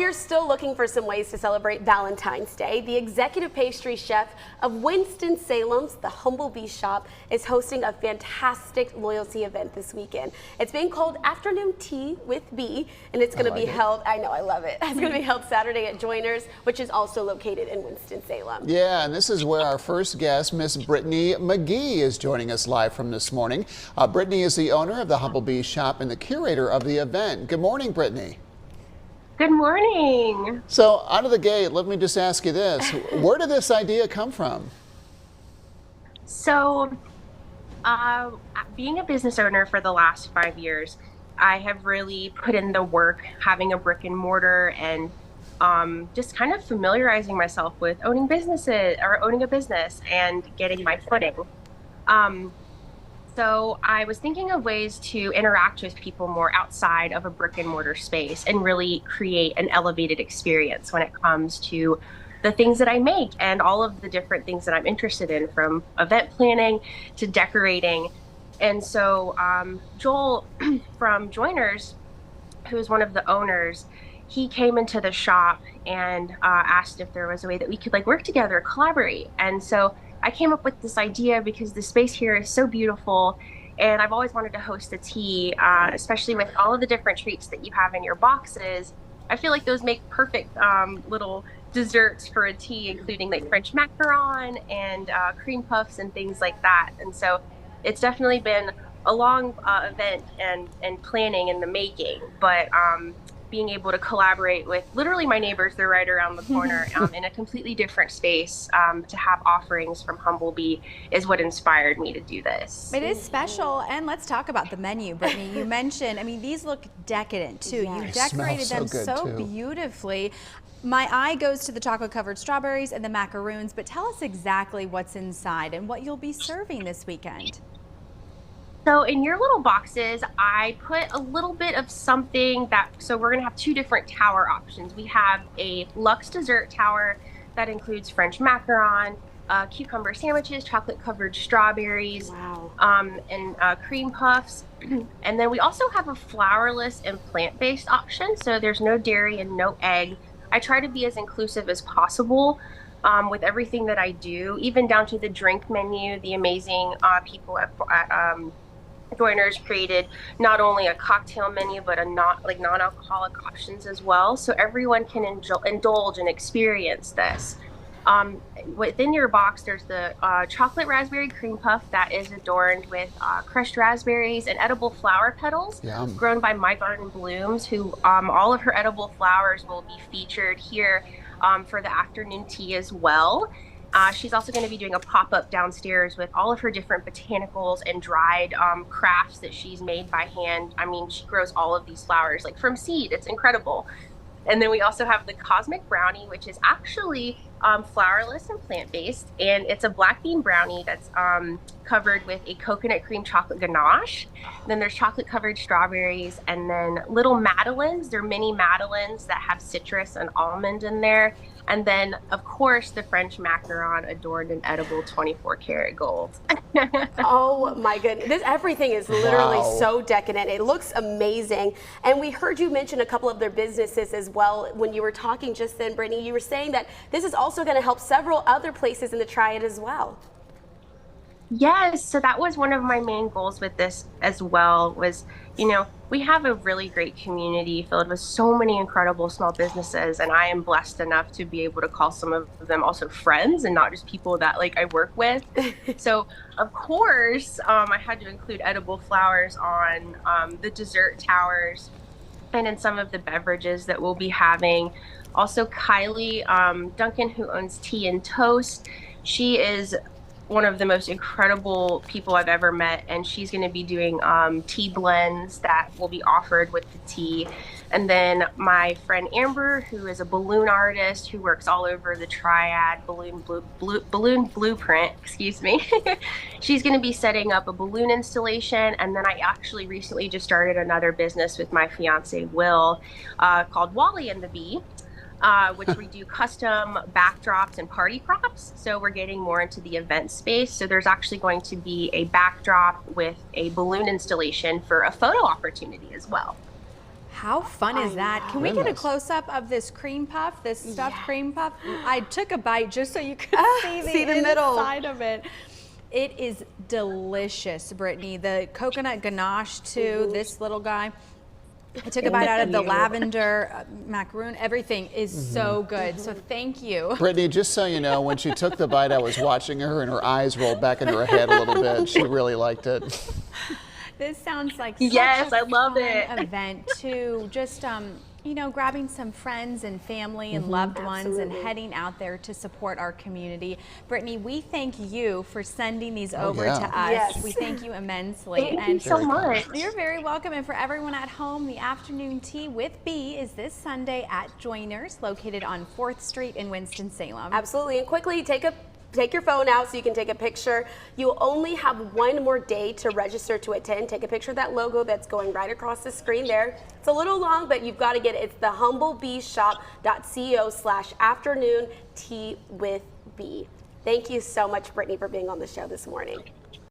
you're still looking for some ways to celebrate Valentine's Day, the executive pastry chef of Winston-Salem's The Humble Bee Shop is hosting a fantastic loyalty event this weekend. It's being called Afternoon Tea with Bee, and it's going to be held, I know, I love it. It's going to be held Saturday at Joiners, which is also located in Winston-Salem. Yeah, and this is where our first guest, Miss Brittany McGee, is joining us live from this morning. Brittany is the owner of The Humble Bee Shop and the curator of the event. Good morning, Brittany. Good morning. So out of the gate, let me just ask you this. Where did this idea come from? So being a business owner for the last 5 years, I have really put in the work having a brick and mortar and just kind of familiarizing myself with owning businesses or owning a business and getting my footing. So I was thinking of ways to interact with people more outside of a brick and mortar space and really create an elevated experience when it comes to the things that I make and all of the different things that I'm interested in, from event planning to decorating. And so Joel from Joiners, who is one of the owners, he came into the shop and asked if there was a way that we could work together, collaborate. And so I came up with this idea because the space here is so beautiful, and I've always wanted to host a tea, especially with all of the different treats that you have in your boxes. I feel like those make perfect little desserts for a tea, including French macaron and cream puffs and things like that. And so it's definitely been a long event and planning in the making, but being able to collaborate with literally my neighbors, they're right around the corner, in a completely different space, to have offerings from Humble Bee is what inspired me to do this. It is special, and let's talk about the menu, Brittany. You mentioned, I mean, these look decadent too. Yeah. You decorated them so beautifully. My eye goes to the chocolate-covered strawberries and the macaroons, but tell us exactly what's inside and what you'll be serving this weekend. So in your little boxes, I put a little bit of something so we're gonna have two different tower options. We have a luxe dessert tower that includes French macaron, cucumber sandwiches, chocolate-covered strawberries, and cream puffs. And then we also have a flourless and plant-based option. So there's no dairy and no egg. I try to be as inclusive as possible with everything that I do, even down to the drink menu. The amazing people at Joiners created not only a cocktail menu, but a non-alcoholic options as well, so everyone can indulge and experience this. Within your box, there's the chocolate raspberry cream puff that is adorned with crushed raspberries and edible flower petals. Yum. Grown by My Garden Blooms, who all of her edible flowers will be featured here for the afternoon tea as well. She's also going to be doing a pop-up downstairs with all of her different botanicals and dried crafts that she's made by hand. I mean, she grows all of these flowers from seed. It's incredible. And then we also have the Cosmic Brownie, which is actually flourless and plant-based, and it's a black bean brownie that's covered with a coconut cream chocolate ganache. Then there's chocolate-covered strawberries, and then little madeleines. They're mini madeleines that have citrus and almond in there. And then, of course, the French macaron adorned in edible 24-karat gold. Oh my goodness, everything is literally so decadent. It looks amazing. And we heard you mention a couple of their businesses as well when you were talking just then, Brittany. You were saying that this is also going to help several other places in the Triad as well. Yes, so that was one of my main goals with this as well, was, we have a really great community filled with so many incredible small businesses, and I am blessed enough to be able to call some of them also friends and not just people that I work with. So of course, I had to include edible flowers on the dessert towers and in some of the beverages that we'll be having. Also, Kylie Duncan, who owns Tea and Toast, she is one of the most incredible people I've ever met, and she's going to be doing tea blends that will be offered with the tea. And then my friend Amber, who is a balloon artist who works all over the Triad, balloon blueprint, excuse me. She's going to be setting up a balloon installation. And then I actually recently just started another business with my fiance Will called Wally and the Bee. Which we do custom backdrops and party props. So we're getting more into the event space. So there's actually going to be a backdrop with a balloon installation for a photo opportunity as well. How fun is that? Can we get a Goodness. close-up of this cream puff, this stuffed cream puff? I took a bite just so you could see the middle inside of it. It is delicious, Brittany. The coconut ganache too, this little guy. I took a bite out of the lavender macaroon. Everything is so good. So thank you. Brittany, just so you know, when she took the bite, I was watching her and her eyes rolled back into her head a little bit. She really liked it. This sounds like Yes, such a I love fun it. event too. Just you know, grabbing some friends and family and loved ones and heading out there to support our community. Brittany, we thank you for sending these over to us. Yes. We thank you immensely. Thank you so much. You're very welcome. And for everyone at home, the afternoon tea with B is this Sunday at Joiners, located on 4th Street in Winston-Salem. Absolutely. And quickly take your phone out so you can take a picture. You'll only have one more day to register to attend. Take a picture of that logo that's going right across the screen there. It's a little long, but you've got to get it. It's the humblebeeshop.co/afternoon tea with B. Thank you so much, Brittany, for being on the show this morning.